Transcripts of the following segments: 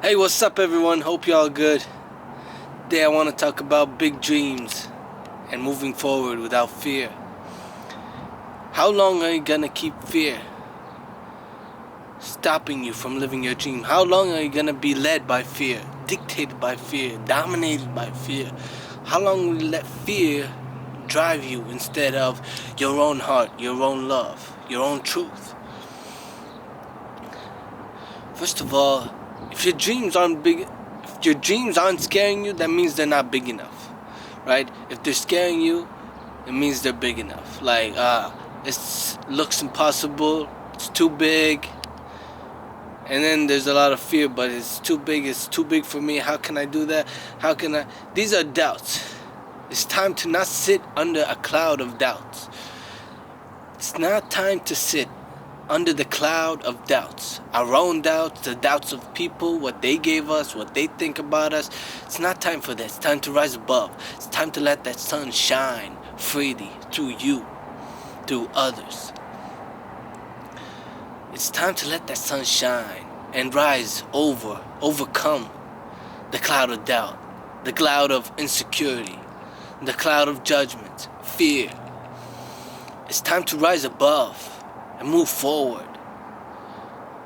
Hey, what's up everyone? Hope y'all good. Today I want to talk about big dreams and moving forward without fear. How long are you gonna keep fear stopping you from living your dream? How long are you gonna be led by fear, dictated by fear, dominated by fear? How long will you let fear drive you instead of your own heart, your own love, your own truth? First of all, if your dreams aren't scaring you, that means they're not big enough, right? If they're scaring you, it means they're big enough. Like, it looks impossible, it's too big, and then there's a lot of fear, but it's too big for me. How can I do that? How can I? These are doubts. It's time to not sit under a cloud of doubts. It's not time to sit under the cloud of doubts. Our own doubts, the doubts of people, what they gave us, what they think about us. It's not time for that. It's time to rise above. It's time to let that sun shine freely through you, through others. It's time to let that sun shine and overcome the cloud of doubt, the cloud of insecurity, the cloud of judgment, fear. It's time to rise above and move forward.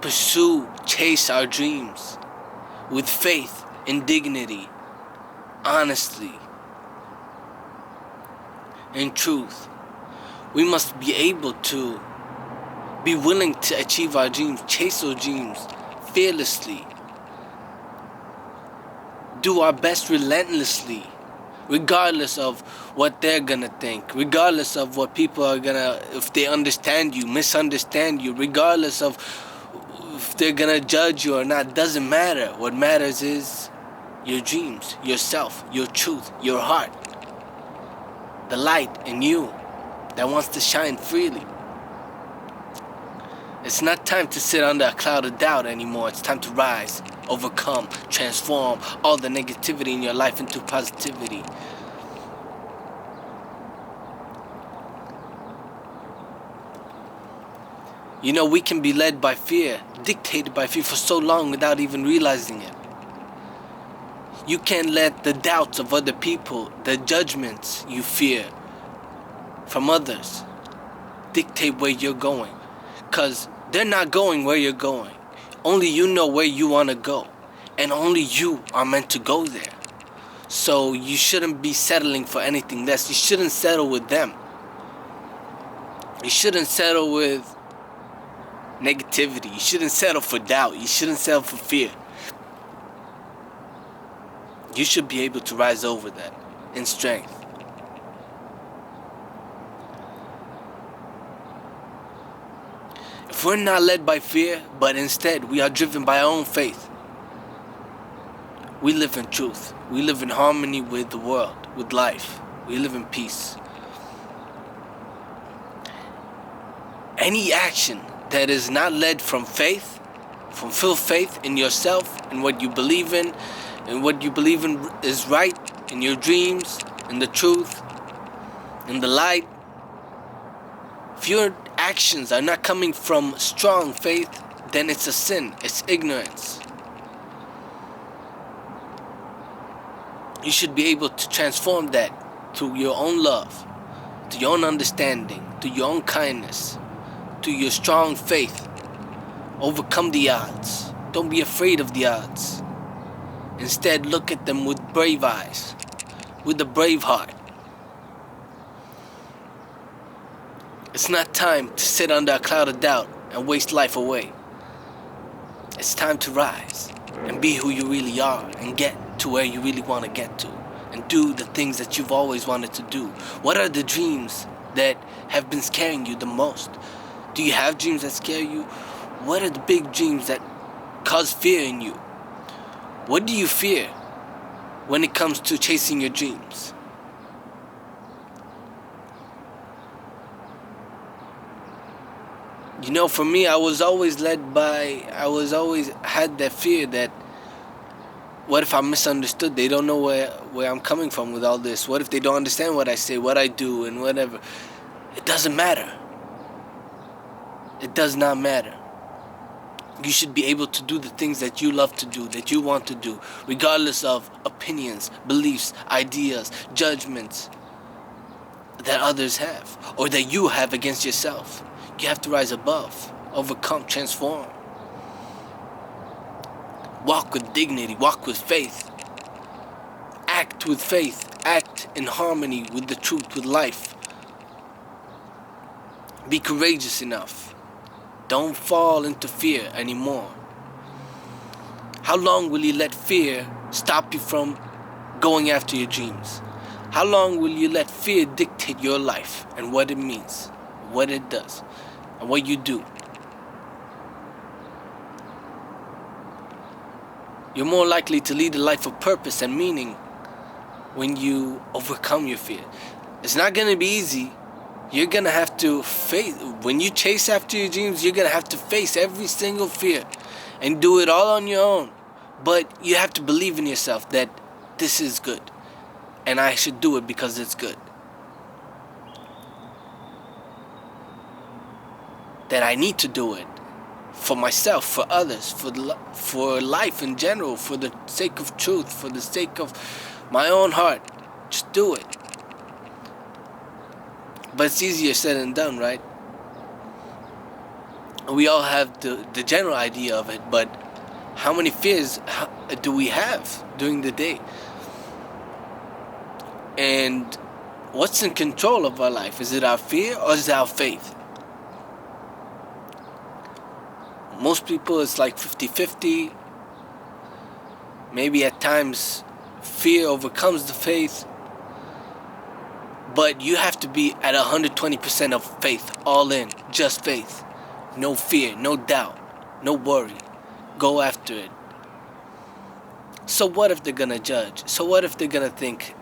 Pursue, chase our dreams with faith and dignity, honestly, and truth. We must be able to be willing to achieve our dreams, chase our dreams fearlessly, do our best relentlessly, regardless of what they're gonna think, regardless of what people are gonna, if they understand you, misunderstand you, regardless of if they're gonna judge you or not, doesn't matter. What matters is your dreams, yourself, your truth, your heart, the light in you that wants to shine freely. It's not time to sit under a cloud of doubt anymore. It's time to rise, overcome, transform all the negativity in your life into positivity. You know, we can be led by fear, dictated by fear for so long without even realizing it. You can't let the doubts of other people, the judgments you fear from others, dictate where you're going. 'Cause they're not going where you're going. Only you know where you want to go. And only you are meant to go there. So you shouldn't be settling for anything less. You shouldn't settle with them. You shouldn't settle with negativity. You shouldn't settle for doubt. You shouldn't settle for fear. You should be able to rise over that in strength. If we're not led by fear, but instead we are driven by our own faith, we live in truth. We live in harmony with the world, with life. We live in peace. Any action that is not led from faith, from full faith in yourself, in what you believe in, and what you believe in is right, in your dreams, in the truth, in the light, if your actions are not coming from strong faith, then it's a sin, it's ignorance. You should be able to transform that to your own love, to your own understanding, to your own kindness, to your strong faith. Overcome the odds. Don't be afraid of the odds. Instead, look at them with brave eyes, with a brave heart. It's not time to sit under a cloud of doubt and waste life away. It's time to rise and be who you really are and get to where you really want to get to and do the things that you've always wanted to do. What are the dreams that have been scaring you the most? Do you have dreams that scare you? What are the big dreams that cause fear in you? What do you fear when it comes to chasing your dreams? You know, for me, I always had that fear that, what if I'm misunderstood? They don't know where I'm coming from with all this. What if they don't understand what I say, what I do, and whatever? It doesn't matter. It does not matter. You should be able to do the things that you love to do, that you want to do, regardless of opinions, beliefs, ideas, judgments that others have, or that you have against yourself. You have to rise above, overcome, transform. Walk with dignity, walk with faith. Act with faith, act in harmony with the truth, with life. Be courageous enough. Don't fall into fear anymore. How long will you let fear stop you from going after your dreams? How long will you let fear dictate your life and what it means, what it does, and what you do? You're more likely to lead a life of purpose and meaning when you overcome your fear. It's not going to be easy. You're going to have to face, when you chase after your dreams, you're going to have to face every single fear and do it all on your own. But you have to believe in yourself that this is good and I should do it because it's good. That I need to do it for myself, for others, for life in general, for the sake of truth, for the sake of my own heart. Just do it. But it's easier said than done, right? We all have the general idea of it, but how many fears do we have during the day? And what's in control of our life? Is it our fear or is it our faith? Most people, it's like 50-50. Maybe at times fear overcomes the faith. But you have to be at 120% of faith, all in, just faith. No fear, no doubt, no worry. Go after it. So what if they're gonna judge? So what if they're gonna think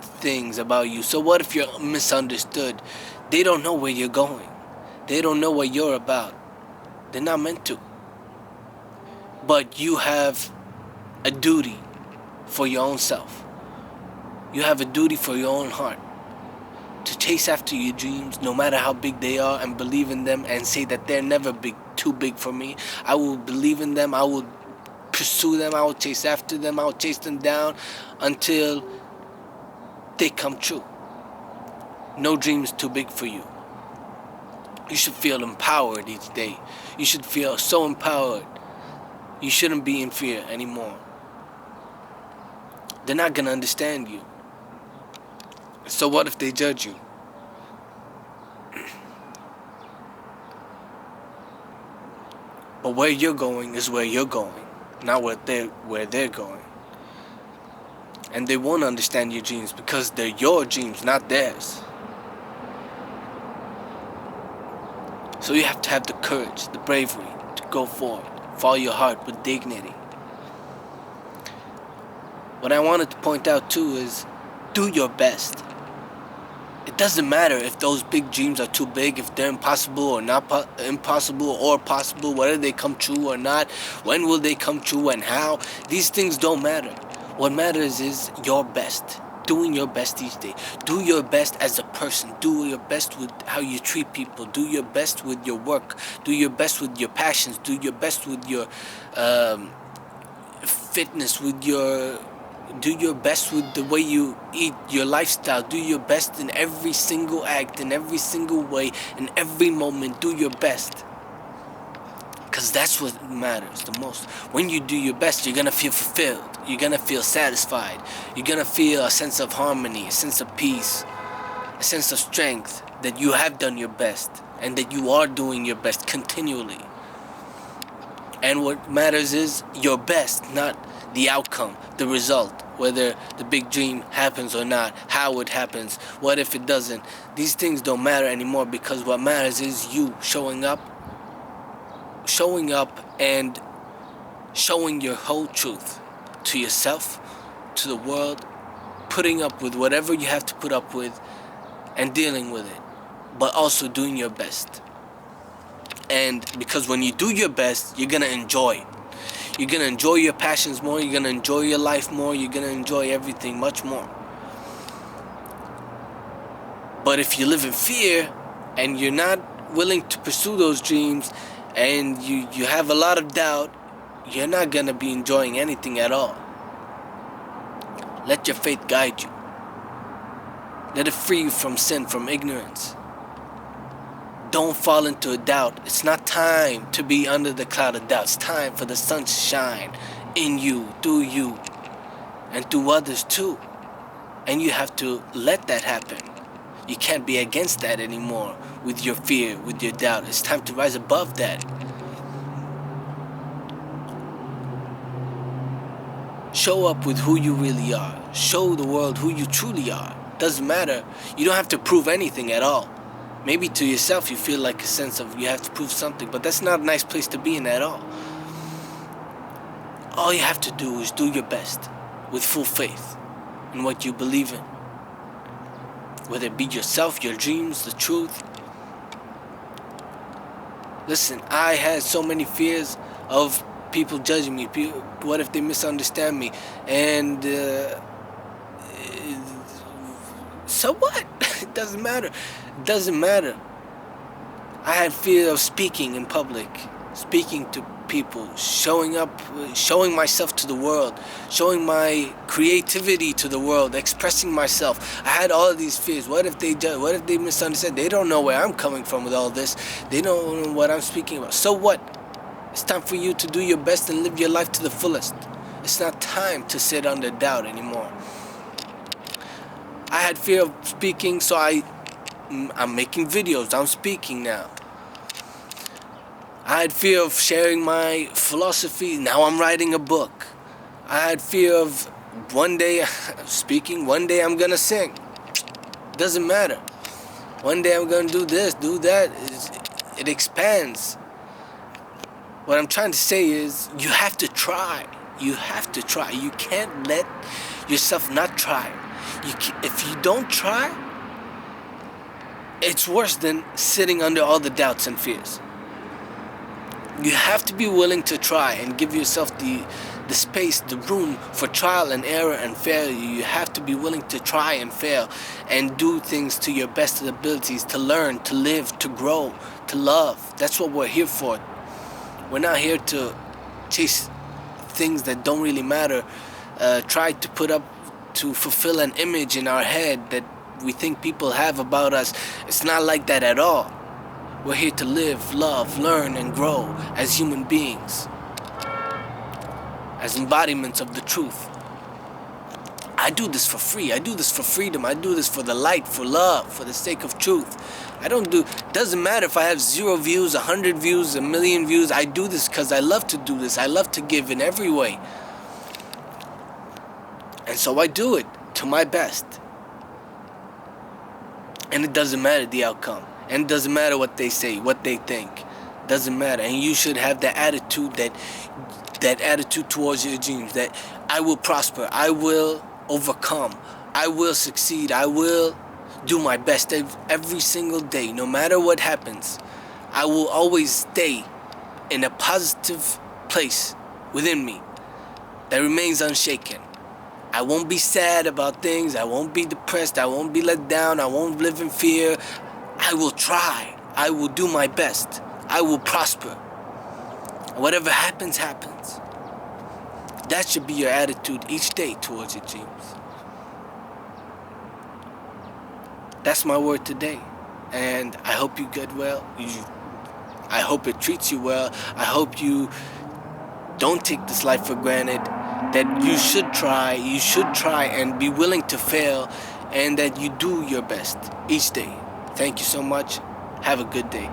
things about you? So what if you're misunderstood? They don't know where you're going. They don't know what you're about. They're not meant to. But you have a duty for your own self. You have a duty for your own heart. To chase after your dreams, no matter how big they are, and believe in them and say that they're never too big for me. I will believe in them. I will pursue them. I will chase after them. I will chase them down until they come true. No dream is too big for you. You should feel empowered each day. You should feel so empowered. You shouldn't be in fear anymore. They're not gonna understand you. So what if they judge you? But where you're going is where you're going, not where they're going. And they won't understand your dreams because they're your dreams, not theirs. So you have to have the courage, the bravery to go forward, follow your heart with dignity. What I wanted to point out too is do your best. It doesn't matter if those big dreams are too big, if they're impossible or not impossible or possible, whether they come true or not, when will they come true and how. These things don't matter. What matters is your best, doing your best each day. Do your best as a person. Do your best with how you treat people. Do your best with your work. Do your best with your passions. Do your best with your fitness, do your best with the way you eat, your lifestyle. Do your best in every single act, in every single way, in every moment. Do your best. Because that's what matters the most. When you do your best, you're going to feel fulfilled. You're going to feel satisfied. You're going to feel a sense of harmony, a sense of peace, a sense of strength that you have done your best and that you are doing your best continually. And what matters is your best, not the outcome, the result, whether the big dream happens or not, how it happens, what if it doesn't. These things don't matter anymore because what matters is you showing up and showing your whole truth to yourself, to the world, putting up with whatever you have to put up with and dealing with it, but also doing your best. And because when you do your best, you're going to enjoy. You're going to enjoy your passions more. You're going to enjoy your life more. You're going to enjoy everything much more. But if you live in fear and you're not willing to pursue those dreams and you have a lot of doubt, you're not gonna be enjoying anything at all. Let your faith guide you. Let it free you from sin, from ignorance. Don't fall into a doubt. It's not time to be under the cloud of doubt. It's time for the sun to shine in you, through you, and through others too. And you have to let that happen. You can't be against that anymore with your fear, with your doubt. It's time to rise above that. Show up with who you really are. Show the world who you truly are. Doesn't matter. You don't have to prove anything at all. Maybe to yourself you feel like a sense of you have to prove something, but that's not a nice place to be in at all. All you have to do is do your best with full faith in what you believe in. Whether it be yourself, your dreams, the truth. Listen, I had so many fears of people judging me. What if they misunderstand me? And so what? It doesn't matter. It doesn't matter. I had fear of speaking in public, speaking to people, showing up, showing myself to the world, showing my creativity to the world, expressing myself. I had all of these fears. What if they judge? What if they misunderstand? They don't know where I'm coming from with all this. They don't know what I'm speaking about. So what? It's time for you to do your best and live your life to the fullest. It's not time to sit under doubt anymore. I had fear of speaking, so I'm making videos. I'm speaking now. I had fear of sharing my philosophy. Now I'm writing a book. I had fear of one day speaking, one day I'm gonna sing. Doesn't matter. One day I'm gonna do this, do that. It expands. What I'm trying to say is you have to try. You have to try. You can't let yourself not try. If you don't try, it's worse than sitting under all the doubts and fears. You have to be willing to try and give yourself the space, the room for trial and error and failure. You have to be willing to try and fail and do things to your best of abilities, to learn, to live, to grow, to love. That's what we're here for. We're not here to chase things that don't really matter, try to put up, to fulfill an image in our head that we think people have about us. It's not like that at all. We're here to live, love, learn, and grow as human beings, as embodiments of the truth. I do this for free. I do this for freedom. I do this for the light, for love, for the sake of truth. Doesn't matter if I have 0 views, 100 views, 1,000,000 views. I do this because I love to do this. I love to give in every way. And so I do it to my best. And it doesn't matter the outcome. And it doesn't matter what they say, what they think. Doesn't matter. And you should have that attitude, that attitude towards your dreams, that I will prosper, I will overcome, I will succeed, I will do my best every single day, no matter what happens. I will always stay in a positive place within me that remains unshaken. I won't be sad about things. I won't be depressed. I won't be let down. I won't live in fear. I will try. I will do my best. I will prosper. Whatever happens, happens. That should be your attitude each day towards your dreams. That's my word today. And I hope you get well. I hope it treats you well. I hope you don't take this life for granted. That you should try and be willing to fail, and that you do your best each day. Thank you so much. Have a good day.